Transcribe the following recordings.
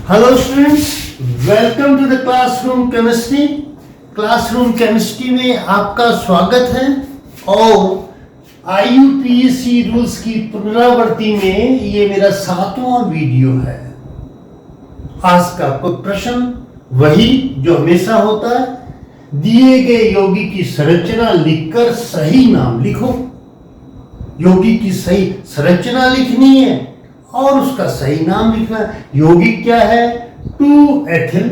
Hello students, welcome to the classroom chemistry. Classroom chemistry में आपका स्वागत है और आईयूपीएसी रूल्स की पुनरावृत्ति में ये मेरा 7वां वीडियो है। आज का कुछ प्रश्न वही जो हमेशा होता है, दिए गए यौगिक की संरचना लिखकर सही नाम लिखो। यौगिक की सही संरचना लिखनी है और उसका सही नाम लिखना है। यौगिक क्या है? 2 एथिल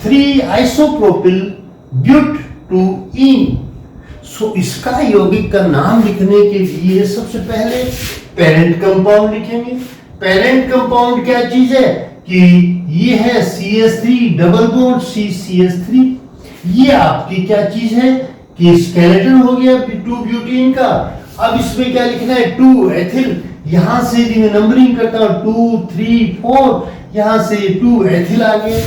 3 आइसोप्रोपिल ब्यूट 2 सो इसका यौगिक का नाम लिखने के लिए सबसे पहले पेरेंट कंपाउंड लिखेंगे। पेरेंट कंपाउंड क्या चीज है कि ये है CH3 डबल बॉन्ड CCH3। ये आपकी क्या चीज है कि स्केलेटन हो गया 2 ब्यूटीन का। अब इसमें क्या लिखना है? 2 एथिल। यहां से भी मैं नंबरिंग करता हूं 2 3 4, यहां से 2 एथिल आ गया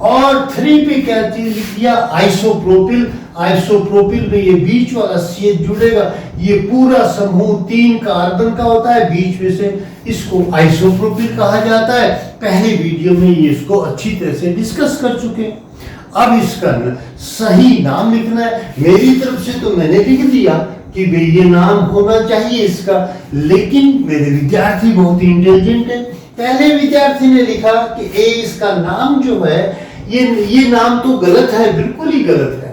और 3 पे क्या चीज लिख दिया? आइसोप्रोपिल। आइसोप्रोपिल में ये बीच वाला CH जुड़ेगा। ये पूरा समूह 3 कार्बन का होता है, बीच में से इसको आइसोप्रोपिल कहा जाता है। पहले वीडियो में ये इसको अच्छी तरह से डिस्कस कर चुके। अब इसका सही नाम लिखना है। मेरी तरफ से तो मैंने लिख दिया कि भाई ये नाम होना चाहिए इसका, लेकिन मेरे विद्यार्थी बहुत ही इंटेलिजेंट है। पहले विद्यार्थी ने लिखा कि इसका नाम जो है ये नाम तो गलत है, बिल्कुल ही गलत है।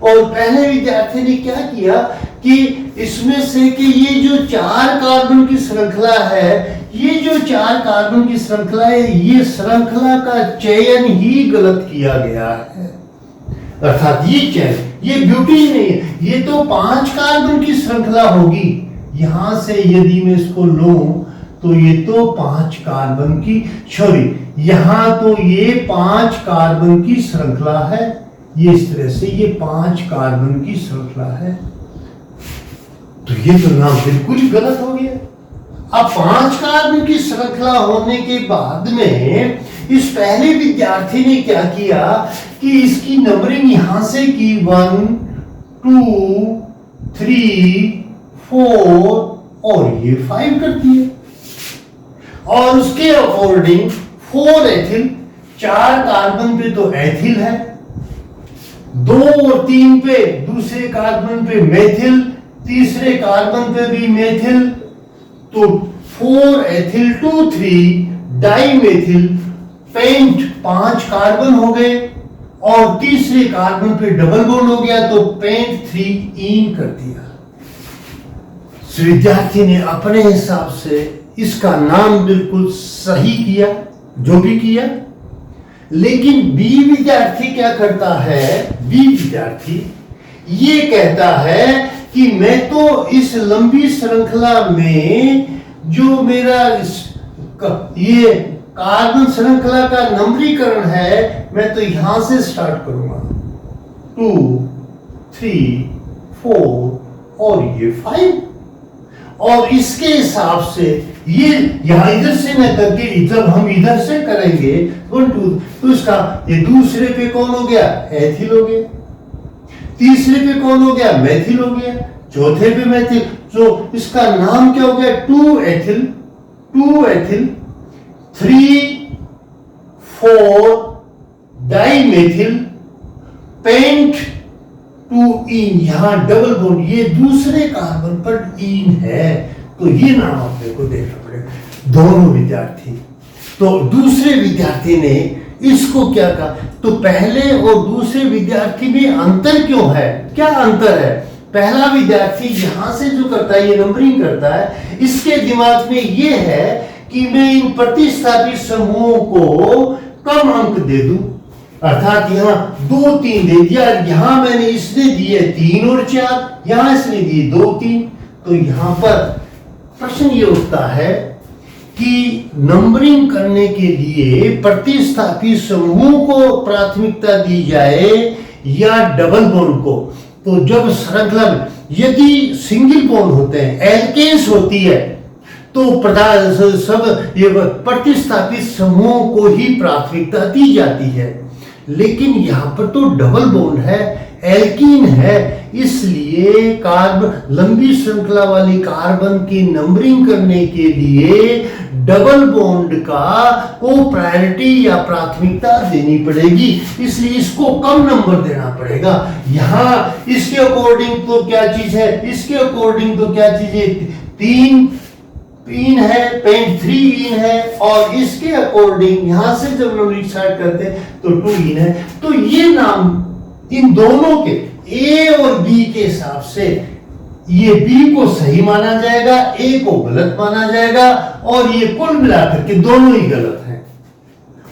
और पहले विद्यार्थी ने क्या किया कि इसमें से कि ये जो 4 कार्बन की श्रृंखला है, ये जो 4 कार्बन की श्रृंखला है, ये श्रृंखला का चयन ही गलत किया गया है। अर्थात ये चयन, ये ब्यूटीन नहीं है, ये तो 5 कार्बन की श्रृंखला होगी। यहां से यदि मैं इसको लूं तो ये तो 5 कार्बन की, सॉरी यहां तो ये 5 कार्बन की श्रृंखला है। ये इस तरह से ये 5 कार्बन की श्रृंखला है, तो ये तो नाम बिल्कुल ही गलत हो गया। अब 5 कार्बन की श्रृंखला होने के बाद में इस पहले विद्यार्थी ने क्या किया कि इसकी नंबरिंग यहां से की 1 2 3 4 और ये 5 कर दिए और उसके अकॉर्डिंग 4 एथिल, 4 कार्बन पे तो एथिल है, 2 और 3 पे दूसरे कार्बन पे मेथिल, तीसरे कार्बन पे भी मेथिल, तो 4 एथिल 2 3 डाइमेथिल पेंट 5 कार्बन हो गए और तीसरे कार्बन पे डबल बॉन्ड हो गया तो पेंट 3 कर दिया। विद्यार्थी ने अपने हिसाब से इसका नाम बिल्कुल सही किया, जो भी किया। लेकिन बी विद्यार्थी क्या करता है? बी विद्यार्थी ये कहता है कि मैं तो इस लंबी श्रृंखला में जो मेरा ये कार्बन श्रृंखला का नंबरीकरण है, मैं तो यहां से स्टार्ट करूंगा 2 3 4 और ये 5 और इसके हिसाब से ये यहां इधर से मैं करके जब हम इधर से करेंगे 1 2 तो इसका ये दूसरे पे कौन हो गया? एथिल हो गया। तीसरे पे कौन हो गया? मेथिल हो गया। चौथे पे मेथिल, तो इसका नाम क्या हो गया? 2 एथिल 3 4 डाइमेथिल पेंट 2 यहां डबल बॉन्ड, ये दूसरे कार्बन पर इन है, तो ये नाम अपने को देखना पड़ेगा। दोनों विद्यार्थी, तो दूसरे विद्यार्थी ने इसको क्या कहा? तो पहले और दूसरे विद्यार्थी में अंतर क्यों है? क्या अंतर है? पहला विद्यार्थी यहां से जो करता है, ये नंबरिंग करता है, इसके दिमाग में ये है कि मैं इन प्रतिस्थापित समूहों को कम अंक दे दूं, अर्थात यहां 2 3 दे दिया, यहां मैंने इसने दिए 3 और 4, यहां इसने दिए 2 3, तो यहां पर प्रश्न ये उठता है कि नंबरिंग करने के लिए प्रतिस्थापित समूह को प्राथमिकता दी जाए या डबल बॉन्ड को। तो जब श्रृंखला में यदि सिंगल बॉन्ड होते हैं, एल्केन्स होती है, तो सब ये प्रतिस्थापित समूह को ही प्राथमिकता दी जाती है। लेकिन यहां पर तो डबल बॉन्ड है, एल्कीन है, इसलिए कार्बन, लंबी श्रृंखला वाली कार्बन की नंबरिंग करने के लिए डबल बॉन्ड को प्रायोरिटी या प्राथमिकता देनी पड़ेगी, इसलिए इसको कम नंबर देना पड़ेगा। यहां इसके अकॉर्डिंग तो क्या चीज है, इसके अकॉर्डिंग तो क्या चीज है, 3 इन है, 0.3 इन है, और इसके अकॉर्डिंग यहां से जब नंबरिंग स्टार्ट करते हैं तो 2 इन है। तो ये नाम इन दोनों के ए और बी के हिसाब से ये बी को सही माना जाएगा, ए को गलत माना जाएगा, और ये कुल मिलाकर के दोनों ही गलत हैं।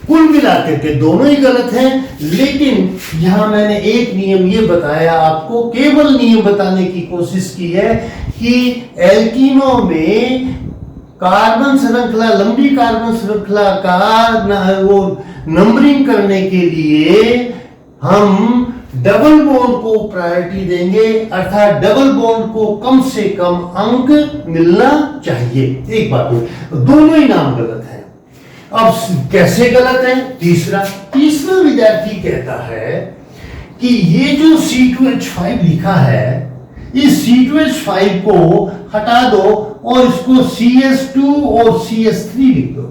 कुल मिलाकर के दोनों ही गलत हैं। लेकिन यहां मैंने एक नियम ये बताया आपको, केवल नियम बताने की कोशिश की है कि एल्कीनों में कार्बन श्रृंखला, लंबी कार्बन श्रृंखला का वो नंबरिंग करने के लिए हम डबल बॉन्ड को प्रायोरिटी देंगे, अर्थात डबल बॉन्ड को कम से कम अंक मिलना चाहिए। एक बात हो, दोनों ही नाम गलत है। अब कैसे गलत है? तीसरा विद्यार्थी कहता है कि ये जो C2H5 लिखा है, इस C2H5 को हटा दो और इसको CS2 और CS3 लिख दो।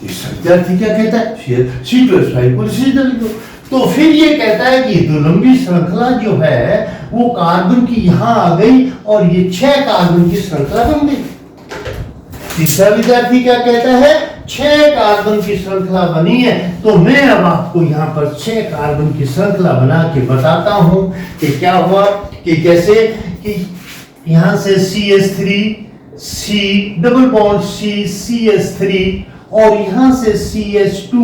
विद्यार्थी क्या कहता है? C2H5 को सीधा लिख दो। तो फिर ये कहता है कि तो लंबी श्रृंखला जो है वो कार्बन की यहां आ गई और ये 6 कार्बन की श्रृंखला बन गई। तीसरा विद्यार्थी क्या कहता है? 6 कार्बन की श्रृंखला बनी है। तो मैं अब आपको यहाँ पर 6 कार्बन की श्रृंखला बना के बताता हूं कि क्या हुआ, कि कैसे, कि यहां से CH3, C double bond C, CS3, और यहां से CH2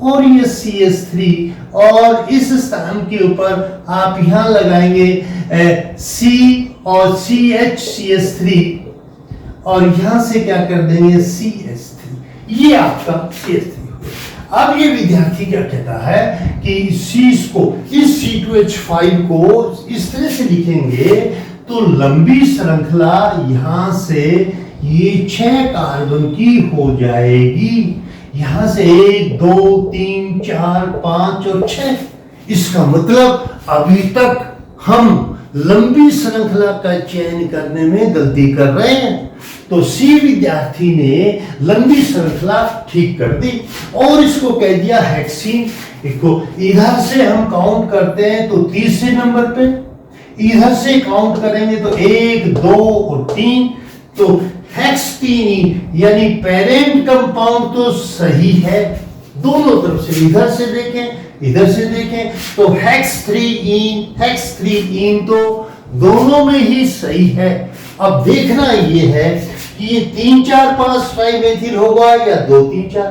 और ये CH3, और इस स्थान के ऊपर आप यहां लगाएंगे C और CH CH3, और यहां से क्या कर देंगे CH3, ये आपका CH3। अब ये विद्यार्थी क्या कहता है कि इस C2H5 को इस तरह से लिखेंगे तो लंबी श्रृंखला यहां से ये 6 कार्बन की हो जाएगी। यहां से 1 2 3 4 5 और 6। इसका मतलब अभी तक हम लंबी श्रृंखला का चयन करने में गलती कर रहे हैं। तो सी विद्यार्थी ने लंबी श्रृंखला ठीक कर दी और इसको कह दिया हेक्सीन। देखो इधर से हम काउंट करते हैं तो तीसरे नंबर पे, इधर से काउंट करेंगे तो 1 2 और 3, तो हेक्सटीन यानी पेरेंट कंपाउंड तो सही है। दोनों तरफ से, इधर से देखें इधर से देखें तो हेक्स3इन तो दोनों में ही सही है। अब देखना ये है कि ये 3 4 5 ट्राइमेथिल होगा या 2 3 4।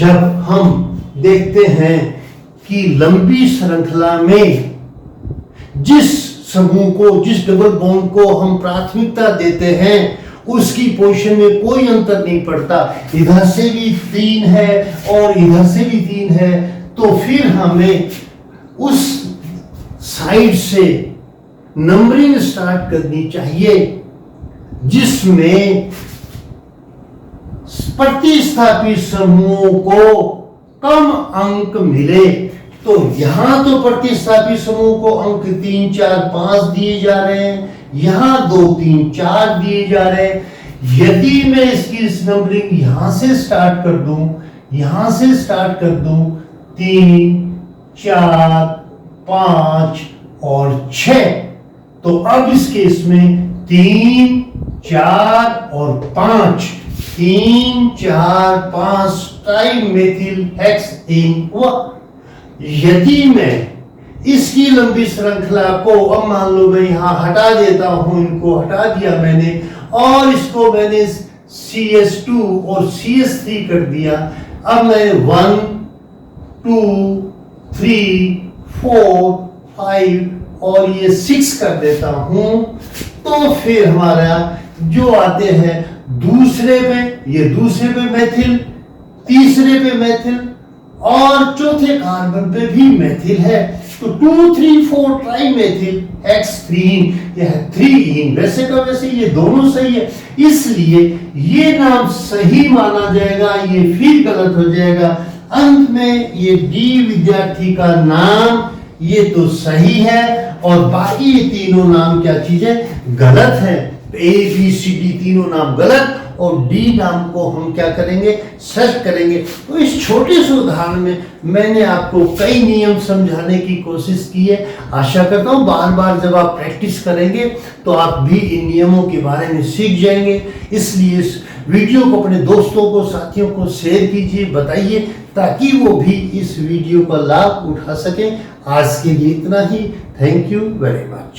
जब हम देखते हैं कि लंबी श्रृंखला में जिस समूह को, जिस डबल बॉन्ड को हम प्राथमिकता देते हैं उसकी पोजीशन में कोई अंतर नहीं पड़ता, इधर से भी 3 है और इधर से भी 3 है, तो फिर हमें उस साइड से नंबरिंग स्टार्ट करनी चाहिए जिसमें प्रतिस्थापित समूहों को कम अंक मिले। तो यहां तो प्रतिस्थापित समूह को अंक 3 4 5 दिए जा रहे हैं, यहां 2 3 4 दिए जा रहे हैं। यदि मैं इसकी नंबरिंग यहां से स्टार्ट कर दूं, यहां से स्टार्ट कर दूं 3 4 5 और 6, तो अब इस केस में 3 4 और 5, 3 4 5 ट्राइमेथिल हेक्सेन हुआ। यदि मैं इसकी लंबी श्रृंखला को, अब मान लो मैं यहां हटा देता हूं, इनको हटा दिया मैंने और इसको मैंने CS2 और CS3 कर दिया। अब मैं 1 2 3 4 5 और ये 6 कर देता हूं, तो फिर हमारा जो आते हैं दूसरे में, ये दूसरे पे मैथिल, तीसरे पे मैथिल और चौथे कार्बन पे भी मैथिल है। तो 2 3 4 ट्राइमेथिल हेक्स3 या 3इन, वैसे का वैसे ये दोनों सही है, इसलिए ये नाम सही माना जाएगा, ये फिर गलत हो जाएगा। अंत में ये डी विद्यार्थी का नाम ये तो सही है और बाकी ये तीनों नाम क्या चीज है, गलत है। ए बी सी डी तीनों नाम गलत और डी नाम को हम क्या करेंगे, सर्च करेंगे। तो इस छोटे से उदाहरण में मैंने आपको कई नियम समझाने की कोशिश की है। आशा करता हूँ बार बार जब आप प्रैक्टिस करेंगे तो आप भी इन नियमों के बारे में सीख जाएंगे। इसलिए इस वीडियो को अपने दोस्तों को, साथियों को शेयर कीजिए, बताइए, ताकि वो भी इस वीडियो का लाभ उठा सकें। आज के लिए इतना ही। Thank you very much.